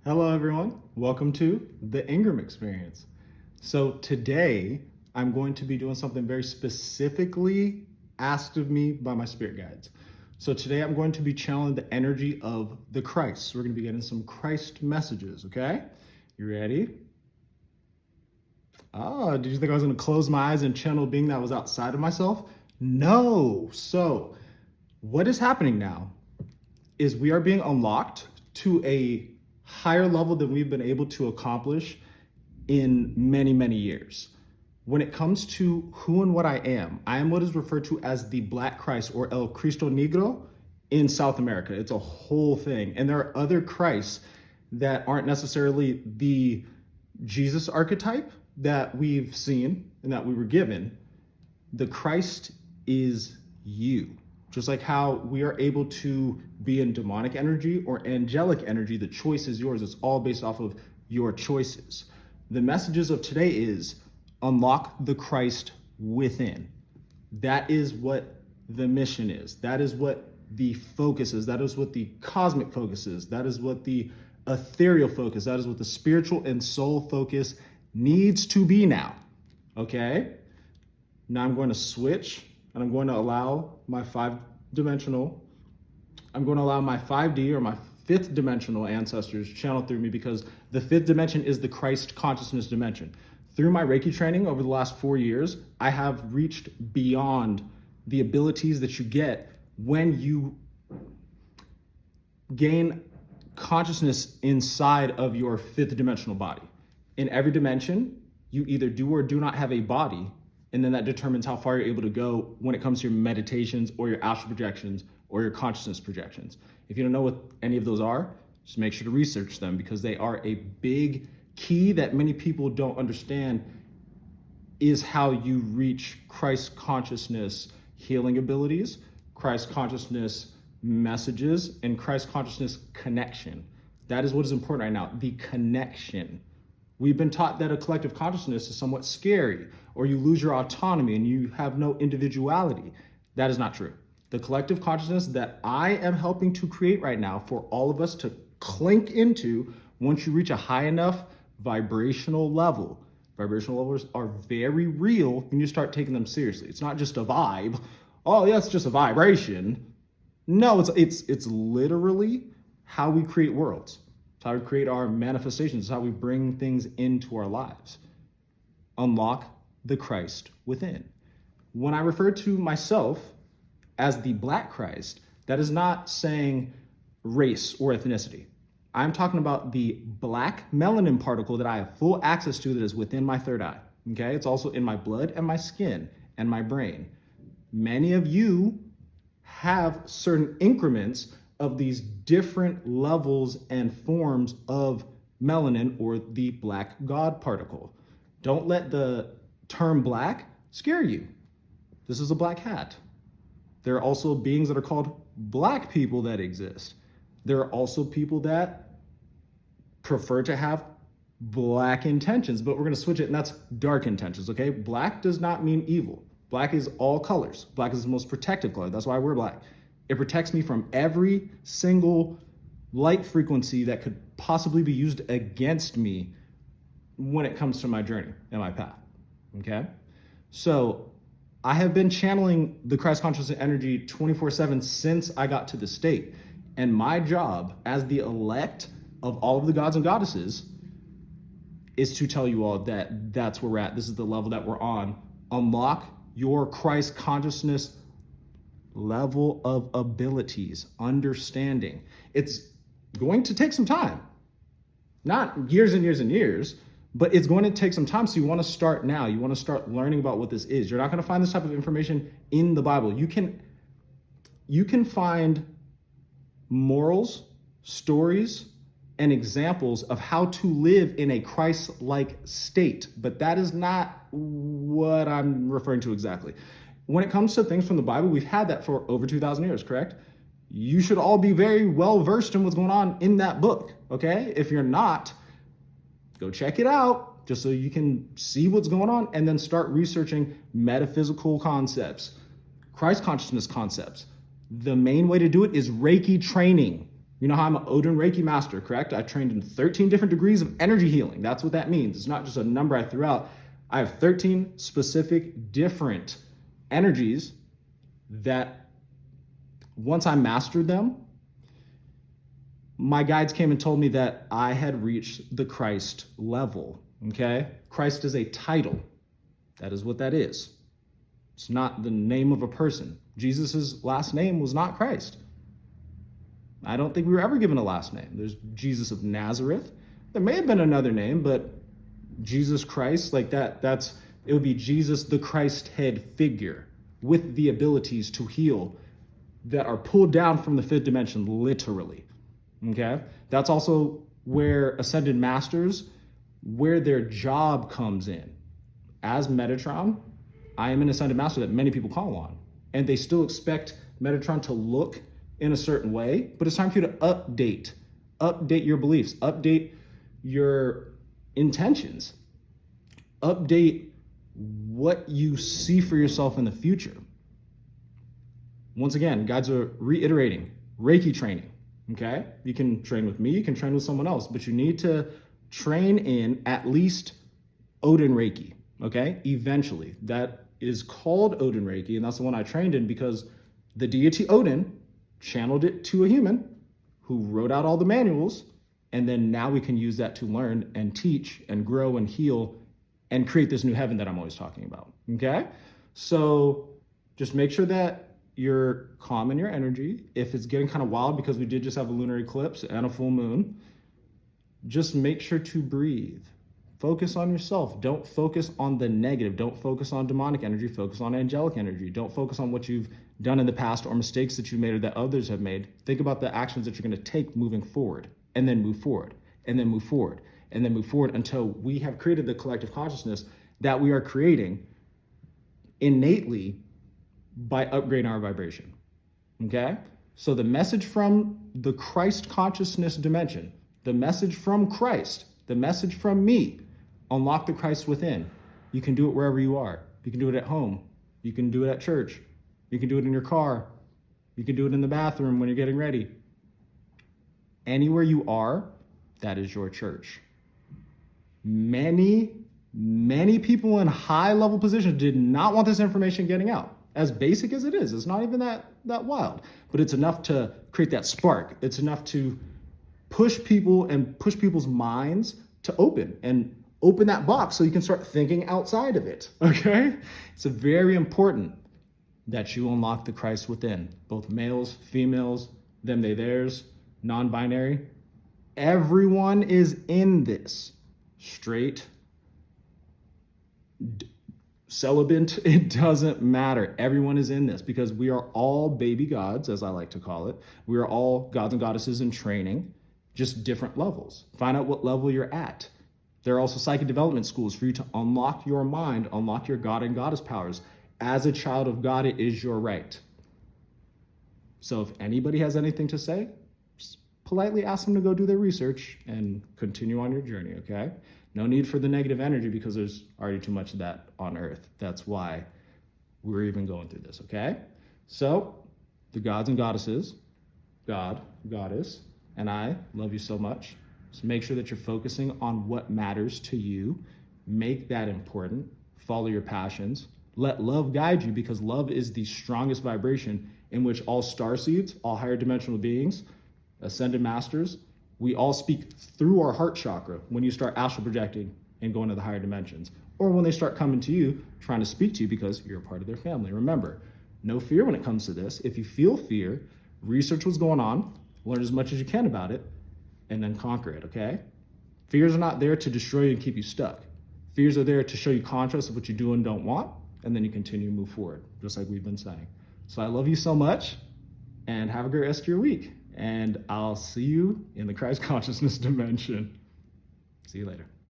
Hello, everyone. Welcome to the Ingram Experience. So today I'm going to be doing something very specifically asked of me by my spirit guides. So today I'm going to be channeling the energy of the Christ. We're going to be getting some Christ messages, okay? You ready? Oh, did you think I was going to close my eyes and channel a being that was outside of myself? No. So what is happening now is we are being unlocked to a higher level than we've been able to accomplish in many, many years. When it comes to who and what I am what is referred to as the Black Christ, or El Cristo Negro, in South America. It's a whole thing. And there are other Christs that aren't necessarily the Jesus archetype that we've seen and that we were given. The Christ is you. Just like how we are able to be in demonic energy or angelic energy, the choice is yours. It's all based off of your choices. The messages of today is unlock the Christ within. That is what the mission is. That is what the focus is. That is what the cosmic focus is. That is what the ethereal focus, that is what the spiritual and soul focus needs to be now. Okay? Now I'm going to switch. And I'm going to allow my 5D or my fifth dimensional ancestors channel through me, because the fifth dimension is the Christ consciousness dimension. Through my Reiki training over the last 4 years, I have reached beyond the abilities that you get when you gain consciousness inside of your fifth dimensional body. In every dimension, you either do or do not have a body, and then that determines how far you're able to go when it comes to your meditations or your astral projections or your consciousness projections. If you don't know what any of those are, just make sure to research them, because they are a big key that many people don't understand, is how you reach Christ consciousness healing abilities, Christ consciousness messages, and Christ consciousness connection. That is what is important right now, the connection. We've been taught that a collective consciousness is somewhat scary, or you lose your autonomy and you have no individuality. That is not true. The collective consciousness that I am helping to create right now for all of us to clink into, once you reach a high enough vibrational level levels are very real when you start taking them seriously. It's not just a vibe. Oh yeah, it's just a vibration. No, it's literally how we create worlds. It's how we create our manifestations. It's how we bring things into our lives. Unlock the Christ within. When I refer to myself as the Black Christ, that is not saying race or ethnicity. I'm talking about the black melanin particle that I have full access to, that is within my third eye. Okay, it's also in my blood and my skin and my brain. Many of you have certain increments of these different levels and forms of melanin, or the black God particle. Don't let the term black scare you. This is a black hat. There are also beings that are called black people that exist. There are also people that prefer to have black intentions, but we're going to switch it, and that's dark intentions, okay? Black does not mean evil. Black is all colors. Black is the most protective color. That's why we're black. It protects me from every single light frequency that could possibly be used against me when it comes to my journey and my path, okay? So I have been channeling the Christ consciousness energy 24/7 since I got to the state. And my job as the elect of all of the gods and goddesses is to tell you all that that's where we're at. This is the level that we're on. Unlock your Christ consciousness level of abilities, understanding. It's going to take some time, not years and years and years, but it's going to take some time. So you want to start now. You want to start learning about what this is. You're not going to find this type of information in the Bible. You can find morals, stories, and examples of how to live in a Christ-like state, but that is not what I'm referring to exactly. When it comes to things from the Bible, we've had that for over 2,000 years, correct? You should all be very well versed in what's going on in that book, okay? If you're not, go check it out just so you can see what's going on, and then start researching metaphysical concepts, Christ consciousness concepts. The main way to do it is Reiki training. You know how I'm an Odin Reiki master, correct? I trained in 13 different degrees of energy healing. That's what that means. It's not just a number I threw out. I have 13 specific different energies that once I mastered them, my guides came and told me that I had reached the Christ level, okay? Christ is a title. That is what that is. It's not the name of a person. Jesus' last name was not Christ. I don't think we were ever given a last name. There's Jesus of Nazareth. There may have been another name, but Jesus Christ, like it would be Jesus, the Christ head figure with the abilities to heal that are pulled down from the fifth dimension, literally. Okay? That's also where ascended masters, where their job comes in. As Metatron, I am an ascended master that many people call on, and they still expect Metatron to look in a certain way, but it's time for you to update your beliefs, update your intentions, update what you see for yourself in the future. Once again, guides are reiterating Reiki training, okay? You can train with me, you can train with someone else, but you need to train in at least Odin Reiki, okay? Eventually. That is called Odin Reiki, and that's the one I trained in because the deity Odin channeled it to a human who wrote out all the manuals, and then now we can use that to learn and teach and grow and heal and create this new heaven that I'm always talking about, okay? So just make sure that you're calm in your energy. If it's getting kind of wild because we did just have a lunar eclipse and a full moon, just make sure to breathe. Focus on yourself. Don't focus on the negative. Don't focus on demonic energy. Focus on angelic energy. Don't focus on what you've done in the past or mistakes that you've made or that others have made. Think about the actions that you're going to take moving forward, and then move forward, and then move forward, and then move forward until we have created the collective consciousness that we are creating innately by upgrading our vibration. Okay? So the message from the Christ consciousness dimension, the message from Christ, the message from me, unlock the Christ within. You can do it wherever you are. You can do it at home. You can do it at church. You can do it in your car. You can do it in the bathroom when you're getting ready. Anywhere you are, that is your church. Many people in high-level positions did not want this information getting out. As basic as it is, it's not even that wild. But it's enough to create that spark. It's enough to push people and push people's minds to open that box so you can start thinking outside of it, okay? It's very important that you unlock the Christ within, both males, females, them, they, theirs, non-binary. Everyone is in this. Straight, celibate, it doesn't matter. Everyone is in this because we are all baby gods, as I like to call it. We are all gods and goddesses in training, just different levels. Find out what level you're at. There are also psychic development schools for you to unlock your mind, unlock your God and goddess powers. As a child of God, it is your right. So if anybody has anything to say, just politely ask them to go do their research and continue on your journey, okay? No need for the negative energy because there's already too much of that on Earth. That's why we're even going through this, okay? So the gods and goddesses, God, goddess, and I love you so much. So make sure that you're focusing on what matters to you. Make that important. Follow your passions. Let love guide you because love is the strongest vibration in which all starseeds, all higher dimensional beings, ascended masters, we all speak through our heart chakra when you start astral projecting and going to the higher dimensions. Or when they start coming to you, trying to speak to you because you're a part of their family. Remember, no fear when it comes to this. If you feel fear, research what's going on, learn as much as you can about it, and then conquer it, okay? Fears are not there to destroy you and keep you stuck. Fears are there to show you contrast of what you do and don't want, and then you continue to move forward, just like we've been saying. So I love you so much, and have a great rest of your week. And I'll see you in the Christ consciousness dimension. See you later.